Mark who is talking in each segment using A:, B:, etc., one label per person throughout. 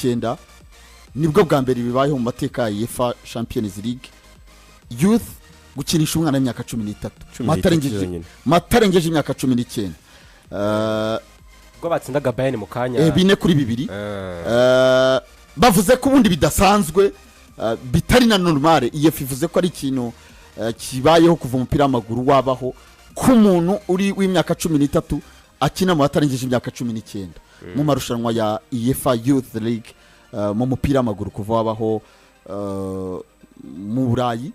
A: 19 nibwo bwa mbere bibayeho mu mateka ya UEFA Champions League youth gukinisha umwana w'imyaka 13 matarengeje imyaka 19
B: ubwo batsindaga Bayern mu kanya
A: 4-2 bavuze ko ubundi bidasanzwe bitari na normale UEFA ivuze ko ari ikintu kibayeho kuva umupira w'amaguru wabaho ku muntu uri w'imyaka 13 akina mu batarengeje imyaka 19 mu marushanwa ya UEFA Youth League mu mupira w'amaguru kuva wabaho mu Burayi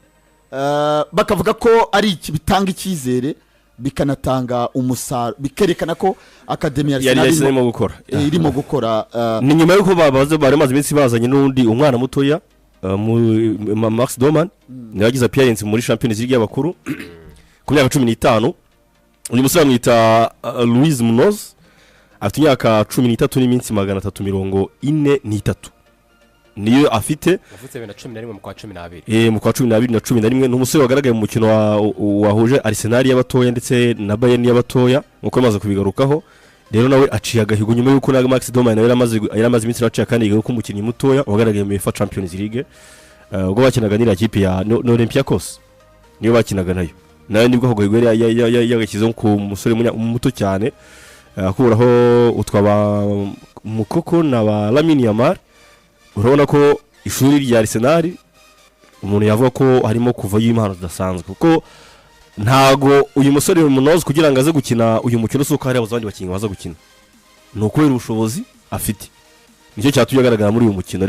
A: bakavuga ko ari iki bitanga icyizere bikanatanga umusaruro bikerekana ko Academy ya
C: Arsenal
A: irimo gukora
C: ni nyuma yuko babaze baremaze iminsi bazanye n'undi umwana mutoya Max Doman yagize appearance muri Champions League y'abakuru ku myaka 15 uyu musore mwita Luis Munoz afite imyaka 13 n'iminsi 343 niyo afite
B: afite 2011 mu kwa 12
C: mu kwa 12 na 11 n'umusore wagaragaye mu mukino wahuje Arsenal y'abatoya ndetse na Bayern y'abatoya nkuko amaze kubigarukaho rero nawe aciye agahigo nyuma yuko na Max Doman nawe yaramaze iminsi aciye kandi ko umukinnyi mutoya wagaragaye mu UEFA Champions League ubwo bakinaga n'ira kipe ya Olympiacos niyo bakinaga nayo nibwo ahubwo yagakize ku musore muto cyane akuraho utwaba mukoko na ba Lamine Yamal urabona ko ishuri rya Arsenal umuntu yavuga ko harimo kuva y'impano zidasanzwe kuko ntago uyu musore Munoz kugira ngo aze gukina uyu mukino suko hari abazandi bakinyi baza gukina nuko ubushobozi afite nicyo cyatuye agaragara muri uyu mukino.